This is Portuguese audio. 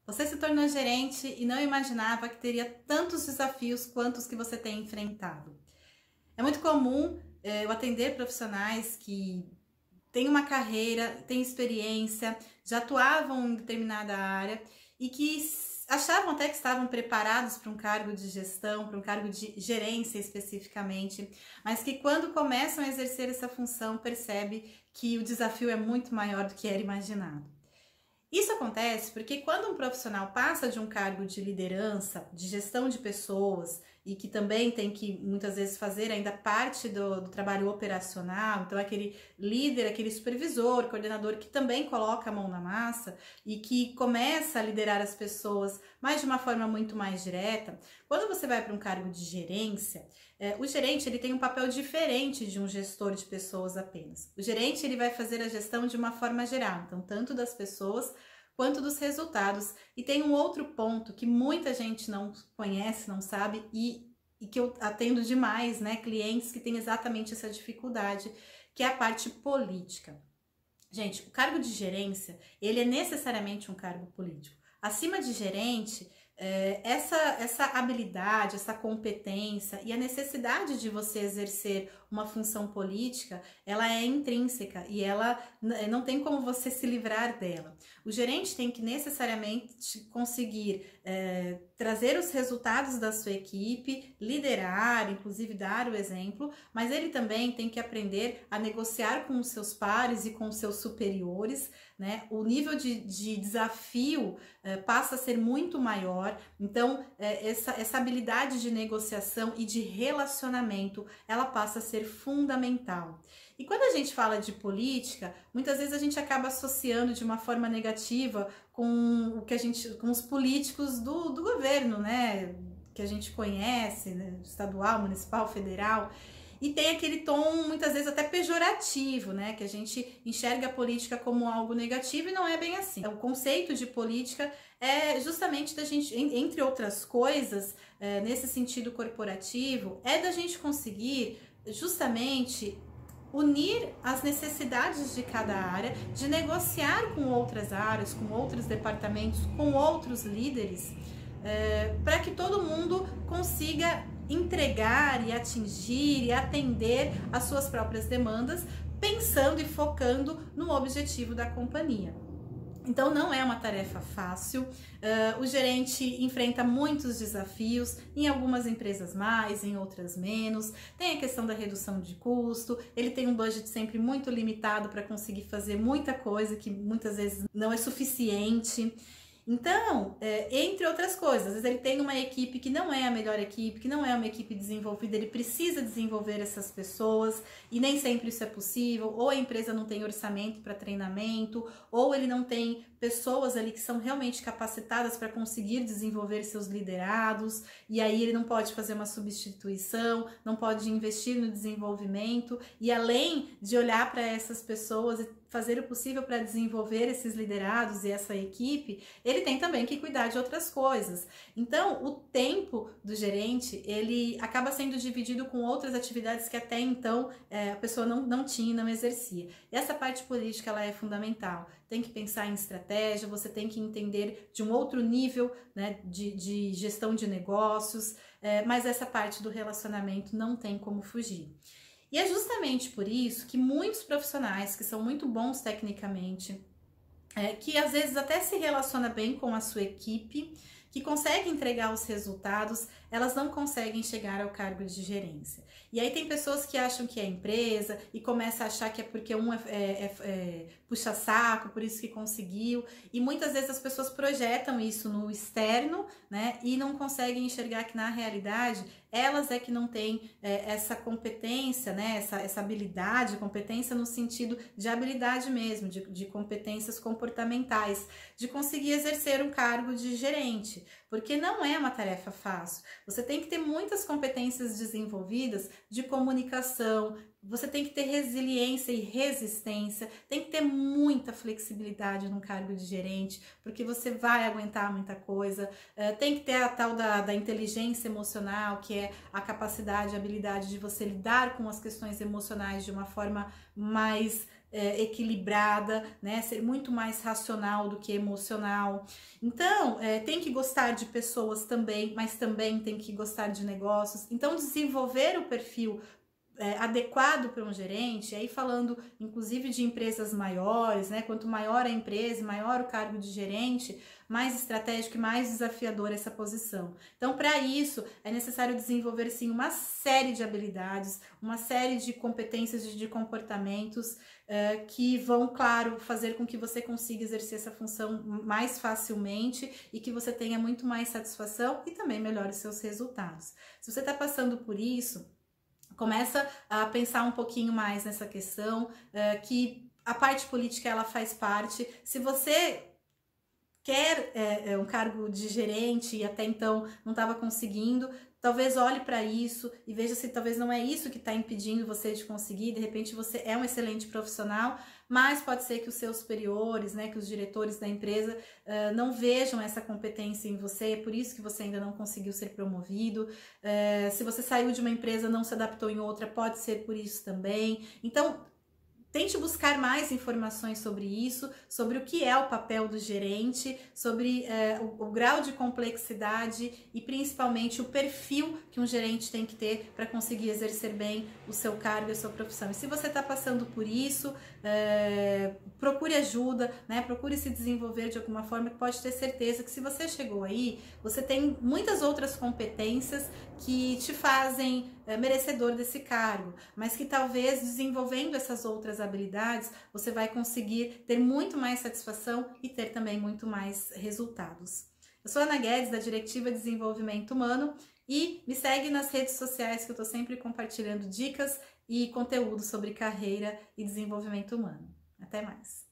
Você se tornou gerente e não imaginava que teria tantos desafios quanto os que você tem enfrentado. É muito comum eu atender profissionais que têm uma carreira, têm experiência, já atuavam em determinada área e que achavam até que estavam preparados para um cargo de gestão, para um cargo de gerência especificamente, mas que quando começam a exercer essa função percebe que o desafio é muito maior do que era imaginado. Isso acontece porque quando um profissional passa de um cargo de liderança, de gestão de pessoas e que também tem que muitas vezes fazer ainda parte do trabalho operacional, então aquele líder, aquele supervisor, coordenador que também coloca a mão na massa e que começa a liderar as pessoas, mas de uma forma muito mais direta, quando você vai para um cargo de gerência, o gerente ele tem um papel diferente de um gestor de pessoas apenas. O gerente ele vai fazer a gestão de uma forma geral, então tanto das pessoas quanto dos resultados. E tem um outro ponto que muita gente não conhece, não sabe e que eu atendo demais, né? Clientes que têm exatamente essa dificuldade, que é a parte política. Gente, o cargo de gerência, ele é necessariamente um cargo político. Acima de gerente, essa habilidade, essa competência e a necessidade de você exercer uma função política, ela é intrínseca e ela não tem como você se livrar dela. O gerente tem que necessariamente conseguir trazer os resultados da sua equipe, liderar, inclusive dar o exemplo, mas ele também tem que aprender a negociar com os seus pares e com os seus superiores, né? O nível de desafio passa a ser muito maior, então essa habilidade de negociação e de relacionamento, ela passa a ser fundamental. E quando a gente fala de política, muitas vezes a gente acaba associando de uma forma negativa com com os políticos do governo, né? Que a gente conhece, né? Estadual, municipal, federal. E tem aquele tom, muitas vezes até pejorativo, né? Que a gente enxerga a política como algo negativo e não é bem assim. O conceito de política é justamente da gente, entre outras coisas, nesse sentido corporativo, é da gente conseguir justamente unir as necessidades de cada área, de negociar com outras áreas, com outros departamentos, com outros líderes, para que todo mundo consiga entregar e atingir e atender às suas próprias demandas, pensando e focando no objetivo da companhia. Então não é uma tarefa fácil, o gerente enfrenta muitos desafios, em algumas empresas mais, em outras menos, tem a questão da redução de custo, ele tem um budget sempre muito limitado para conseguir fazer muita coisa que muitas vezes não é suficiente. Então, entre outras coisas, às vezes ele tem uma equipe que não é a melhor equipe, que não é uma equipe desenvolvida, ele precisa desenvolver essas pessoas e nem sempre isso é possível, ou a empresa não tem orçamento para treinamento, ou ele não tem pessoas ali que são realmente capacitadas para conseguir desenvolver seus liderados, e aí ele não pode fazer uma substituição, não pode investir no desenvolvimento, e além de olhar para essas pessoas e fazer o possível para desenvolver esses liderados e essa equipe, ele tem também que cuidar de outras coisas. Então, o tempo do gerente, ele acaba sendo dividido com outras atividades que até então a pessoa não tinha e não exercia. E essa parte política, ela é fundamental. Tem que pensar em estratégia, você tem que entender de um outro nível, né, de gestão de negócios, mas essa parte do relacionamento não tem como fugir. E é justamente por isso que muitos profissionais que são muito bons tecnicamente, que às vezes até se relaciona bem com a sua equipe, que consegue entregar os resultados, elas não conseguem chegar ao cargo de gerência. E aí tem pessoas que acham que é empresa e começa a achar que é porque um puxa saco, por isso que conseguiu. E muitas vezes as pessoas projetam isso no externo, né? E não conseguem enxergar que na realidade elas é que não têm essa competência, né? Essa habilidade, competência no sentido de habilidade mesmo, de competências comportamentais, de conseguir exercer um cargo de gerente. Porque não é uma tarefa fácil. Você tem que ter muitas competências desenvolvidas de comunicação, você tem que ter resiliência e resistência, tem que ter muita flexibilidade no cargo de gerente, porque você vai aguentar muita coisa, tem que ter a tal da inteligência emocional, que é a capacidade, a habilidade de você lidar com as questões emocionais de uma forma mais equilibrada, né? Ser muito mais racional do que emocional. Então, tem que gostar de pessoas também, mas também tem que gostar de negócios. Então, desenvolver o perfil adequado para um gerente, aí falando inclusive de empresas maiores, né? Quanto maior a empresa, maior o cargo de gerente, mais estratégico e mais desafiadora essa posição. Então, para isso, é necessário desenvolver sim uma série de habilidades, uma série de competências e de comportamentos que vão, claro, fazer com que você consiga exercer essa função mais facilmente e que você tenha muito mais satisfação e também melhore os seus resultados. Se você está passando por isso, começa a pensar um pouquinho mais nessa questão, que a parte política ela faz parte. Se você quer um cargo de gerente e até então não estava conseguindo, talvez olhe para isso e veja se talvez não é isso que está impedindo você de conseguir. De repente você é um excelente profissional, mas pode ser que os seus superiores, né, que os diretores da empresa não vejam essa competência em você, é por isso que você ainda não conseguiu ser promovido. Se você saiu de uma empresa, não se adaptou em outra, pode ser por isso também. Então, tente buscar mais informações sobre isso, sobre o que é o papel do gerente, sobre o grau de complexidade e principalmente o perfil que um gerente tem que ter para conseguir exercer bem o seu cargo e a sua profissão. E se você está passando por isso, procure ajuda, né? Procure se desenvolver de alguma forma, que pode ter certeza que se você chegou aí, você tem muitas outras competências que te fazem merecedor desse cargo, mas que talvez desenvolvendo essas outras habilidades, você vai conseguir ter muito mais satisfação e ter também muito mais resultados. Eu sou a Ana Guedes, da Diretiva de Desenvolvimento Humano, e me segue nas redes sociais que eu estou sempre compartilhando dicas e conteúdo sobre carreira e desenvolvimento humano. Até mais!